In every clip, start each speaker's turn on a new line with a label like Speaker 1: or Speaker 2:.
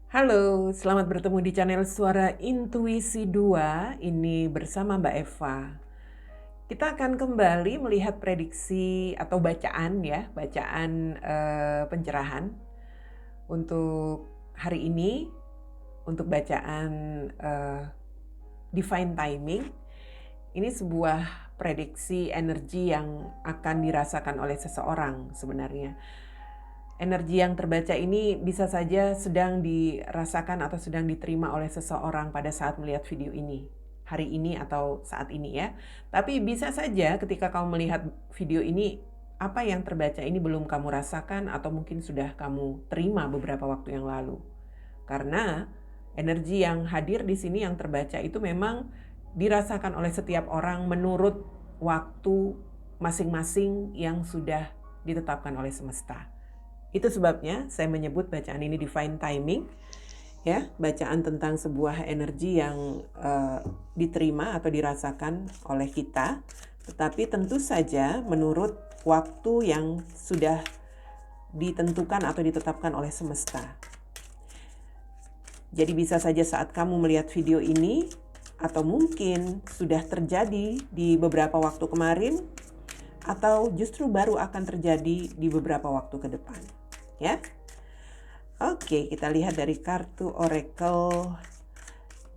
Speaker 1: Halo, selamat bertemu di channel Suara Intuisi 2. Ini bersama Mbak Eva. Kita akan kembali melihat prediksi atau bacaan ya, pencerahan untuk hari ini, untuk bacaan Divine Timing. Ini sebuah prediksi energi yang akan dirasakan oleh seseorang sebenarnya. Energi yang terbaca ini bisa saja sedang dirasakan atau sedang diterima oleh seseorang pada saat melihat video ini. Hari ini atau saat ini ya. Tapi bisa saja ketika kamu melihat video ini, apa yang terbaca ini belum kamu rasakan atau mungkin sudah kamu terima beberapa waktu yang lalu. Karena energi yang hadir di sini yang terbaca itu memang dirasakan oleh setiap orang menurut waktu masing-masing yang sudah ditetapkan oleh semesta. Itu sebabnya saya menyebut bacaan ini Divine Timing, ya, bacaan tentang sebuah energi yang diterima atau dirasakan oleh kita, tetapi tentu saja menurut waktu yang sudah ditentukan atau ditetapkan oleh semesta. Jadi bisa saja saat kamu melihat video ini, atau mungkin sudah terjadi di beberapa waktu kemarin, atau justru baru akan terjadi di beberapa waktu ke depan. Ya, oke, kita lihat dari kartu Oracle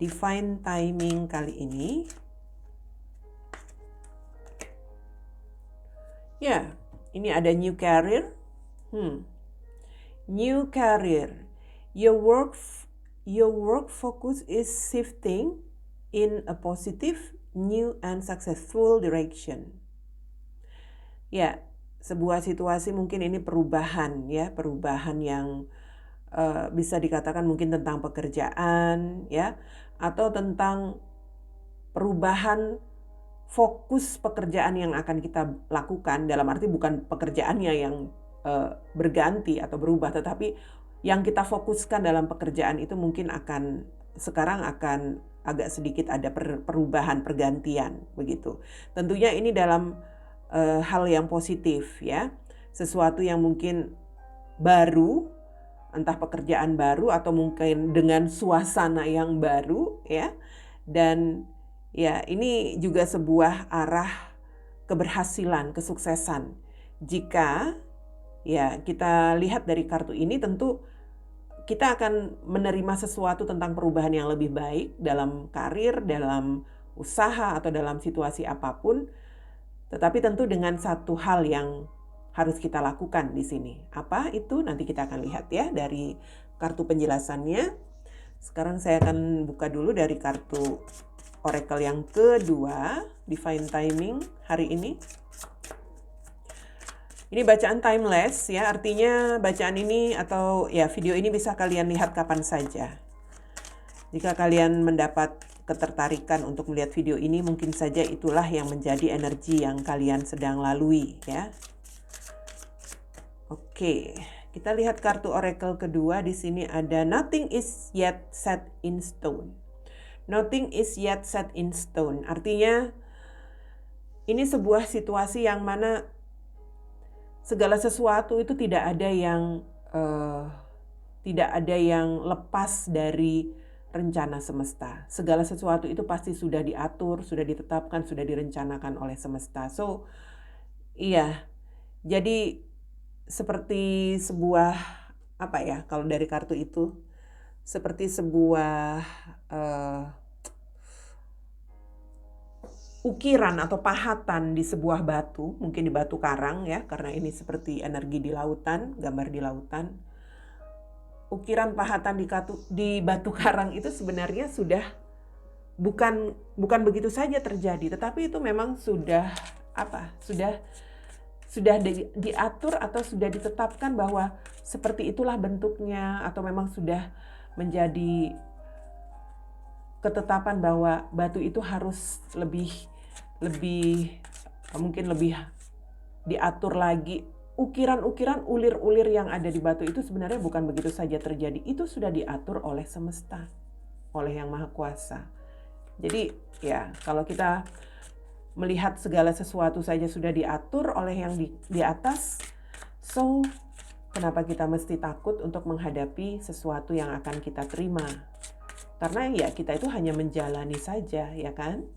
Speaker 1: Divine Timing kali ini. Ya, ini ada new career. New career. Your work focus is shifting in a positive, new and successful direction. Ya, sebuah situasi mungkin ini perubahan ya, perubahan yang bisa dikatakan mungkin tentang pekerjaan ya, atau tentang perubahan fokus pekerjaan yang akan kita lakukan, dalam arti bukan pekerjaannya yang berganti atau berubah, tetapi yang kita fokuskan dalam pekerjaan itu mungkin sekarang akan agak sedikit ada perubahan, pergantian begitu. Tentunya ini dalam hal yang positif ya, sesuatu yang mungkin baru, entah pekerjaan baru atau mungkin dengan suasana yang baru ya. Dan ya, ini juga sebuah arah keberhasilan, kesuksesan. Jika ya kita lihat dari kartu ini, tentu kita akan menerima sesuatu tentang perubahan yang lebih baik dalam karir, dalam usaha atau dalam situasi apapun. Tetapi tentu dengan satu hal yang harus kita lakukan di sini. Apa itu? Nanti kita akan lihat ya dari kartu penjelasannya. Sekarang saya akan buka dulu dari kartu Oracle yang kedua, Divine Timing hari ini. Ini bacaan timeless ya, artinya bacaan ini atau ya video ini bisa kalian lihat kapan saja. Jika kalian mendapat ketertarikan untuk melihat video ini, mungkin saja itulah yang menjadi energi yang kalian sedang lalui ya. Oke, kita lihat kartu Oracle kedua. Di sini ada nothing is yet set in stone. Nothing is yet set in stone. Artinya ini sebuah situasi yang mana segala sesuatu itu tidak ada yang lepas dari rencana semesta. Segala sesuatu itu pasti sudah diatur, sudah ditetapkan, sudah direncanakan oleh semesta. So, iya. Jadi seperti sebuah apa ya, kalau dari kartu itu seperti sebuah ukiran atau pahatan di sebuah batu, mungkin di batu karang ya, karena ini seperti energi di lautan, gambar di lautan. Ukiran pahatan di batu karang itu sebenarnya sudah bukan begitu saja terjadi, tetapi itu memang sudah diatur atau sudah ditetapkan bahwa seperti itulah bentuknya, atau memang sudah menjadi ketetapan bahwa batu itu harus mungkin lebih diatur lagi. Ukiran-ukiran, ulir-ulir yang ada di batu itu sebenarnya bukan begitu saja terjadi. Itu sudah diatur oleh semesta, oleh Yang Maha Kuasa. Jadi ya, kalau kita melihat segala sesuatu saja sudah diatur oleh yang di atas, so Kenapa kita mesti takut untuk menghadapi sesuatu yang akan kita terima? Karena ya kita itu hanya menjalani saja, ya kan?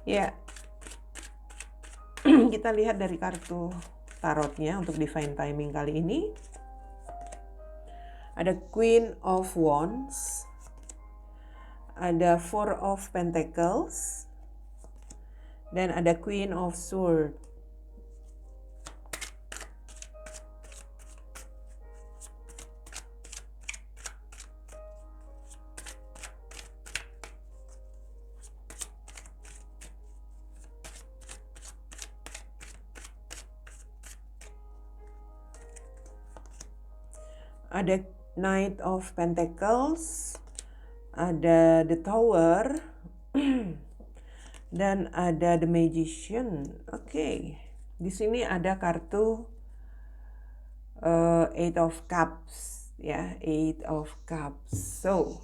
Speaker 1: Ya, kita lihat dari kartu tarotnya untuk divine timing kali ini. Ada Queen of Wands, ada Four of Pentacles, dan ada Queen of Swords. Ada Knight of Pentacles, ada The Tower, dan ada The Magician. Oke. Di sini ada kartu Eight of Cups, ya, Eight of Cups. So,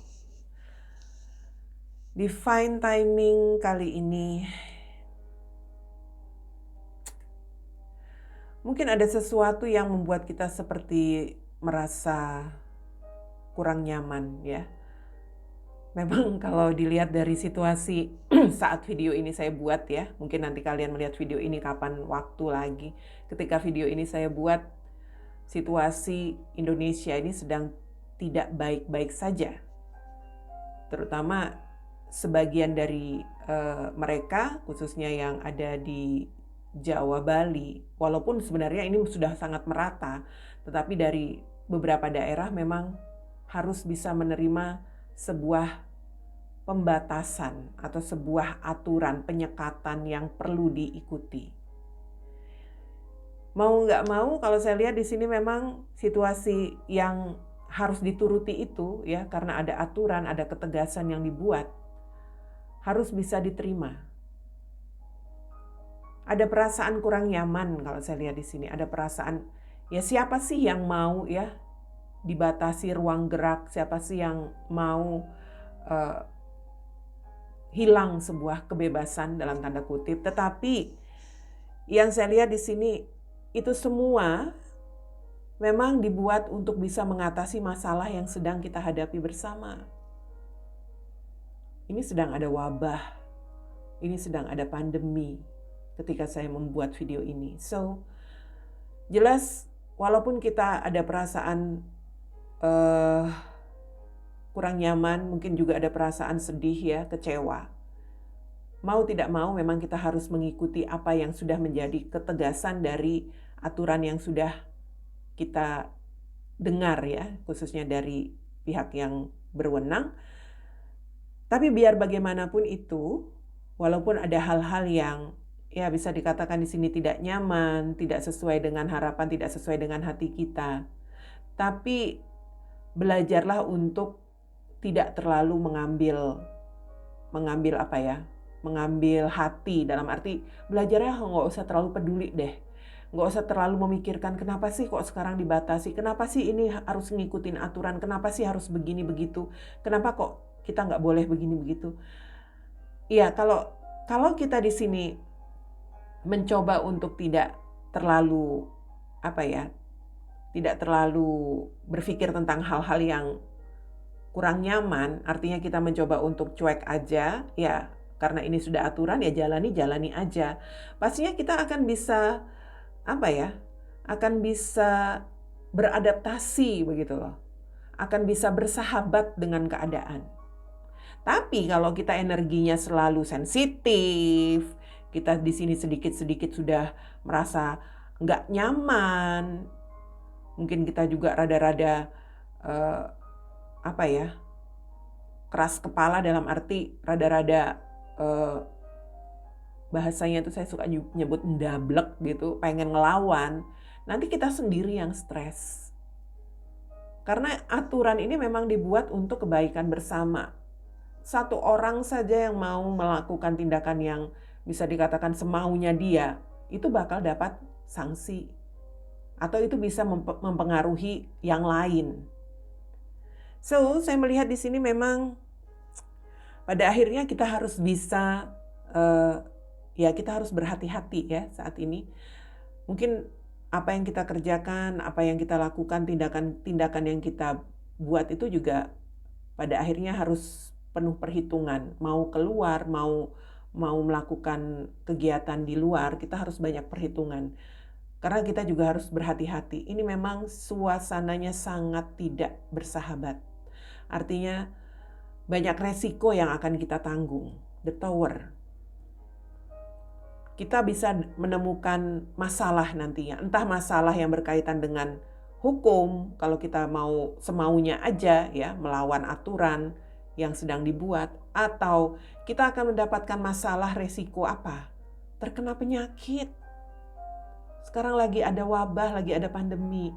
Speaker 1: divine timing kali ini mungkin ada sesuatu yang membuat kita seperti merasa kurang nyaman, ya. Memang kalau dilihat dari situasi saat video ini saya buat, ya, mungkin nanti kalian melihat video ini kapan waktu lagi. Ketika video ini saya buat, situasi Indonesia ini sedang tidak baik-baik saja. Terutama sebagian dari mereka, khususnya yang ada di Jawa, Bali, walaupun sebenarnya ini sudah sangat merata, tetapi dari beberapa daerah memang harus bisa menerima sebuah pembatasan atau sebuah aturan penyekatan yang perlu diikuti. Mau nggak mau, kalau saya lihat di sini memang situasi yang harus dituruti itu, ya, karena ada aturan, ada ketegasan yang dibuat, harus bisa diterima. Ada perasaan kurang nyaman kalau saya lihat di sini, ada perasaan, ya siapa sih yang mau, ya, dibatasi ruang gerak, siapa sih yang mau hilang sebuah kebebasan dalam tanda kutip. Tetapi yang saya lihat di sini itu semua memang dibuat untuk bisa mengatasi masalah yang sedang kita hadapi bersama. Ini sedang ada wabah, ini sedang ada pandemi ketika saya membuat video ini. So, jelas walaupun kita ada perasaan kurang nyaman, mungkin juga ada perasaan sedih, ya, kecewa. Mau tidak mau memang kita harus mengikuti apa yang sudah menjadi ketegasan dari aturan yang sudah kita dengar, ya, khususnya dari pihak yang berwenang. Tapi biar bagaimanapun itu, walaupun ada hal-hal yang, ya, bisa dikatakan di sini tidak nyaman, tidak sesuai dengan harapan, tidak sesuai dengan hati kita, tapi belajarlah untuk tidak terlalu mengambil apa, ya, mengambil hati, dalam arti belajarnya nggak usah terlalu peduli deh, nggak usah terlalu memikirkan kenapa sih kok sekarang dibatasi, kenapa sih ini harus ngikutin aturan, kenapa sih harus begini begitu, kenapa kok kita nggak boleh begini begitu. Iya, kalau kita di sini mencoba untuk tidak terlalu apa, ya, tidak terlalu berpikir tentang hal-hal yang kurang nyaman, artinya kita mencoba untuk cuek aja, ya, karena ini sudah aturan, ya jalani aja. Pastinya kita akan bisa apa, ya, akan bisa beradaptasi begitu loh, akan bisa bersahabat dengan keadaan. Tapi kalau kita energinya selalu sensitif, kita di sini sedikit-sedikit sudah merasa nggak nyaman, mungkin kita juga rada-rada apa, ya, keras kepala, dalam arti rada-rada bahasanya itu saya suka nyebut ndablek gitu, pengen ngelawan. Nanti kita sendiri yang stres. Karena aturan ini memang dibuat untuk kebaikan bersama. Satu orang saja yang mau melakukan tindakan yang bisa dikatakan semaunya dia, itu bakal dapat sanksi. Atau itu bisa mempengaruhi yang lain. So, saya melihat di sini memang pada akhirnya kita harus bisa, ya, kita harus berhati-hati, ya, saat ini. Mungkin apa yang kita kerjakan, apa yang kita lakukan, tindakan-tindakan yang kita buat itu juga pada akhirnya harus penuh perhitungan. Mau keluar, mau melakukan kegiatan di luar, kita harus banyak perhitungan. Karena kita juga harus berhati-hati. Ini memang suasananya sangat tidak bersahabat. Artinya banyak resiko yang akan kita tanggung. The Tower. Kita bisa menemukan masalah nantinya. Entah masalah yang berkaitan dengan hukum, kalau kita mau semaunya aja ya, melawan aturan yang sedang dibuat. Atau kita akan mendapatkan masalah resiko apa? Terkena penyakit. Sekarang lagi ada wabah, lagi ada pandemi.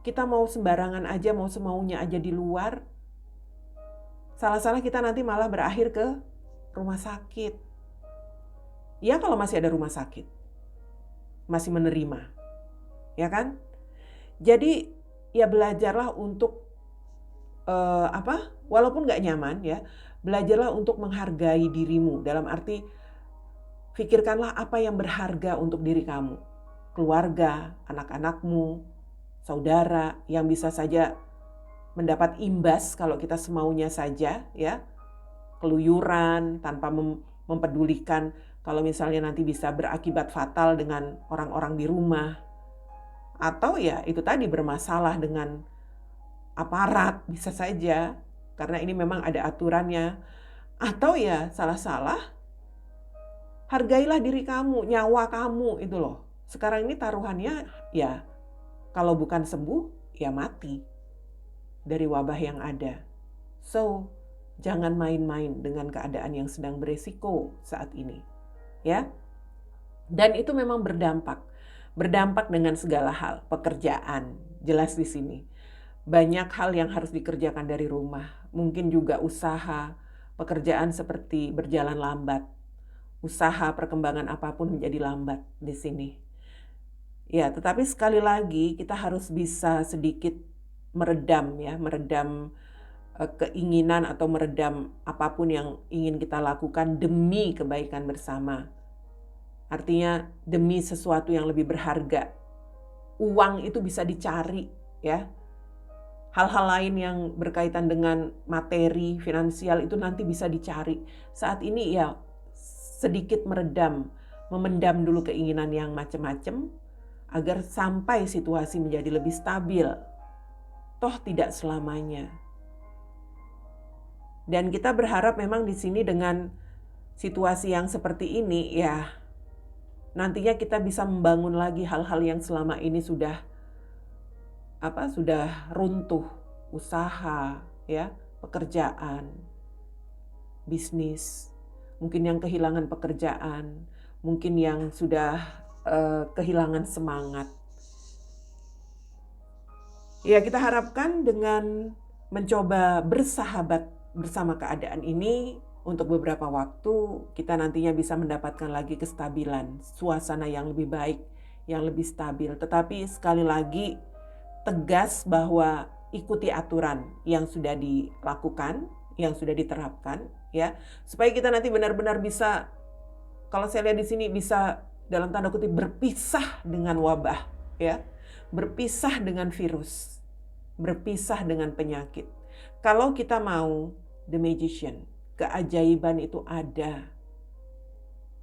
Speaker 1: Kita mau sembarangan aja, mau semaunya aja di luar. Salah-salah kita nanti malah berakhir ke rumah sakit. Ya kalau masih ada rumah sakit, masih menerima, ya kan? Jadi ya belajarlah untuk walaupun nggak nyaman ya, belajarlah untuk menghargai dirimu. Dalam arti pikirkanlah apa yang berharga untuk diri kamu, keluarga, anak-anakmu, saudara yang bisa saja mendapat imbas kalau kita semaunya saja ya, keluyuran tanpa mempedulikan. Kalau misalnya nanti bisa berakibat fatal dengan orang-orang di rumah. Atau ya itu tadi bermasalah dengan aparat bisa saja. Karena ini memang ada aturannya. Atau ya salah-salah. Hargailah diri kamu, nyawa kamu itu loh. Sekarang ini taruhannya ya kalau bukan sembuh ya mati dari wabah yang ada. So jangan main-main dengan keadaan yang sedang beresiko saat ini. Ya, dan itu memang berdampak dengan segala hal. Pekerjaan jelas di sini banyak hal yang harus dikerjakan dari rumah, mungkin juga usaha, pekerjaan seperti berjalan lambat, usaha perkembangan apapun menjadi lambat di sini. Ya, tetapi sekali lagi kita harus bisa sedikit meredam keinginan atau meredam apapun yang ingin kita lakukan demi kebaikan bersama. Artinya demi sesuatu yang lebih berharga. Uang itu bisa dicari ya. Hal-hal lain yang berkaitan dengan materi, finansial itu nanti bisa dicari. Saat ini ya sedikit memendam dulu keinginan yang macam-macam agar sampai situasi menjadi lebih stabil. Toh tidak selamanya. Dan kita berharap memang di sini dengan situasi yang seperti ini ya nantinya kita bisa membangun lagi hal-hal yang selama ini sudah runtuh, usaha, ya, pekerjaan, bisnis, mungkin yang kehilangan pekerjaan, mungkin yang sudah kehilangan semangat. Ya, kita harapkan dengan mencoba bersahabat bersama keadaan ini untuk beberapa waktu kita nantinya bisa mendapatkan lagi kestabilan, suasana yang lebih baik, yang lebih stabil. Tetapi sekali lagi tegas bahwa ikuti aturan yang sudah dilakukan, yang sudah diterapkan ya, supaya kita nanti benar-benar bisa, kalau saya lihat di sini bisa dalam tanda kutip berpisah dengan wabah ya, berpisah dengan virus, berpisah dengan penyakit. Kalau kita mau the magician, keajaiban itu ada.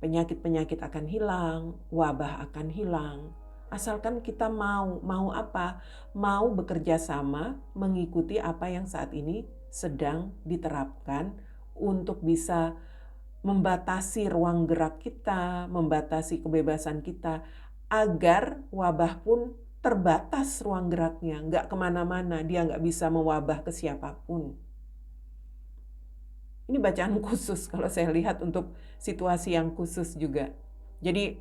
Speaker 1: Penyakit-penyakit akan hilang, wabah akan hilang. Asalkan kita mau apa? Mau bekerja sama mengikuti apa yang saat ini sedang diterapkan untuk bisa membatasi ruang gerak kita, membatasi kebebasan kita, agar wabah pun terbatas ruang geraknya, nggak kemana-mana, dia nggak bisa mewabah ke siapapun. Ini bacaan khusus kalau saya lihat untuk situasi yang khusus juga. Jadi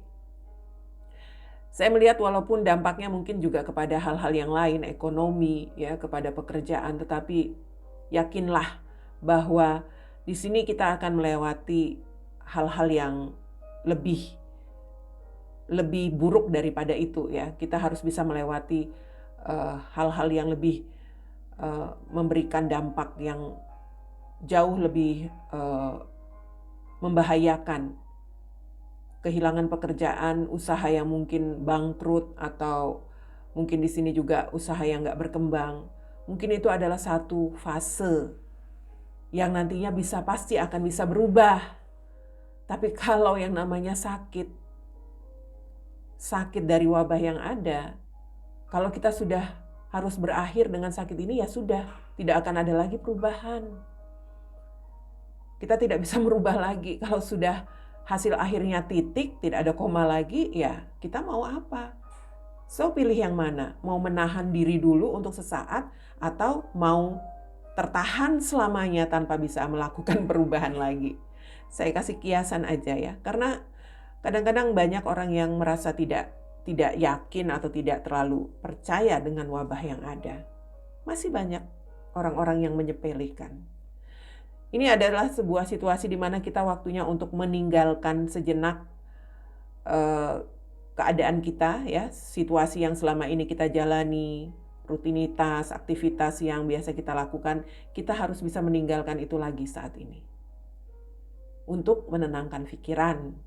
Speaker 1: saya melihat walaupun dampaknya mungkin juga kepada hal-hal yang lain, ekonomi, ya, kepada pekerjaan, tetapi yakinlah bahwa di sini kita akan melewati hal-hal yang lebih buruk daripada itu ya. Kita harus bisa melewati hal-hal yang lebih memberikan dampak yang jauh lebih membahayakan kehilangan pekerjaan, usaha yang mungkin bangkrut, atau mungkin di sini juga usaha yang nggak berkembang. Mungkin itu adalah satu fase yang nantinya pasti akan bisa berubah. Tapi kalau yang namanya sakit dari wabah yang ada, kalau kita sudah harus berakhir dengan sakit ini, ya sudah, tidak akan ada lagi perubahan. Kita tidak bisa merubah lagi. Kalau sudah hasil akhirnya titik, tidak ada koma lagi, ya kita mau apa? So, pilih yang mana? Mau menahan diri dulu untuk sesaat, atau mau tertahan selamanya tanpa bisa melakukan perubahan lagi? Saya kasih kiasan aja ya, karena kadang-kadang banyak orang yang merasa tidak yakin atau tidak terlalu percaya dengan wabah yang ada. Masih banyak orang-orang yang menyepelekan. Ini adalah sebuah situasi di mana kita waktunya untuk meninggalkan sejenak keadaan kita, ya, situasi yang selama ini kita jalani, rutinitas, aktivitas yang biasa kita lakukan, kita harus bisa meninggalkan itu lagi saat ini. Untuk menenangkan pikiran,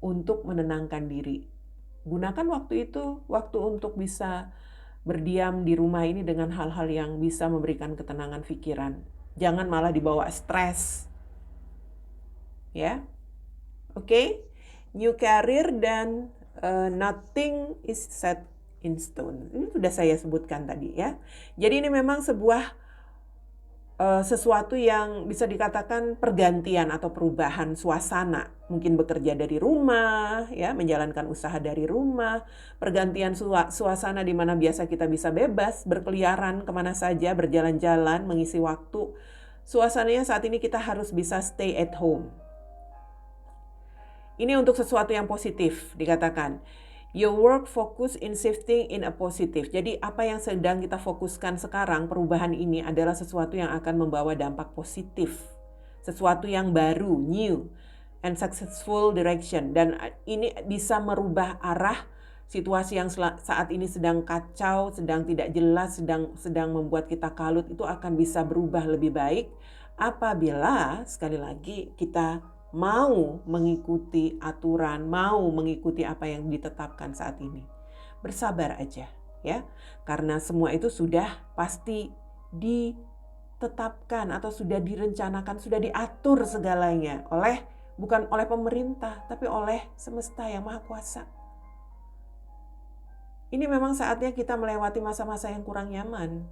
Speaker 1: untuk menenangkan diri. Gunakan waktu itu, waktu untuk bisa berdiam di rumah ini dengan hal-hal yang bisa memberikan ketenangan pikiran. Jangan malah dibawa stres. Ya. Oke. New career dan nothing is set in stone. Ini sudah saya sebutkan tadi ya. Jadi ini memang sebuah sesuatu yang bisa dikatakan pergantian atau perubahan suasana. Mungkin bekerja dari rumah, ya, menjalankan usaha dari rumah, pergantian suasana di mana biasa kita bisa bebas, berkeliaran kemana saja, berjalan-jalan, mengisi waktu. Suasananya saat ini kita harus bisa stay at home. Ini untuk sesuatu yang positif dikatakan. Your work focus in shifting in a positive. Jadi apa yang sedang kita fokuskan sekarang, perubahan ini adalah sesuatu yang akan membawa dampak positif. Sesuatu yang baru, new and successful direction. Dan ini bisa merubah arah situasi yang saat ini sedang kacau, sedang tidak jelas, sedang membuat kita kalut, itu akan bisa berubah lebih baik apabila sekali lagi kita mau mengikuti aturan, mau mengikuti apa yang ditetapkan saat ini. Bersabar aja ya, karena semua itu sudah pasti ditetapkan atau sudah direncanakan, sudah diatur segalanya bukan oleh pemerintah, tapi oleh semesta yang maha kuasa. Ini memang saatnya kita melewati masa-masa yang kurang nyaman,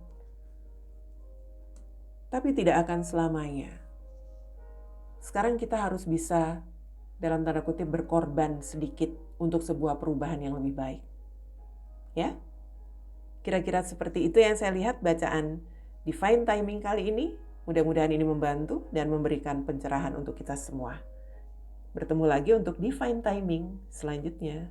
Speaker 1: tapi tidak akan selamanya. Sekarang kita harus bisa, dalam tanda kutip, berkorban sedikit untuk sebuah perubahan yang lebih baik. Ya? Kira-kira seperti itu yang saya lihat bacaan Divine Timing kali ini. Mudah-mudahan ini membantu dan memberikan pencerahan untuk kita semua. Bertemu lagi untuk Divine Timing selanjutnya.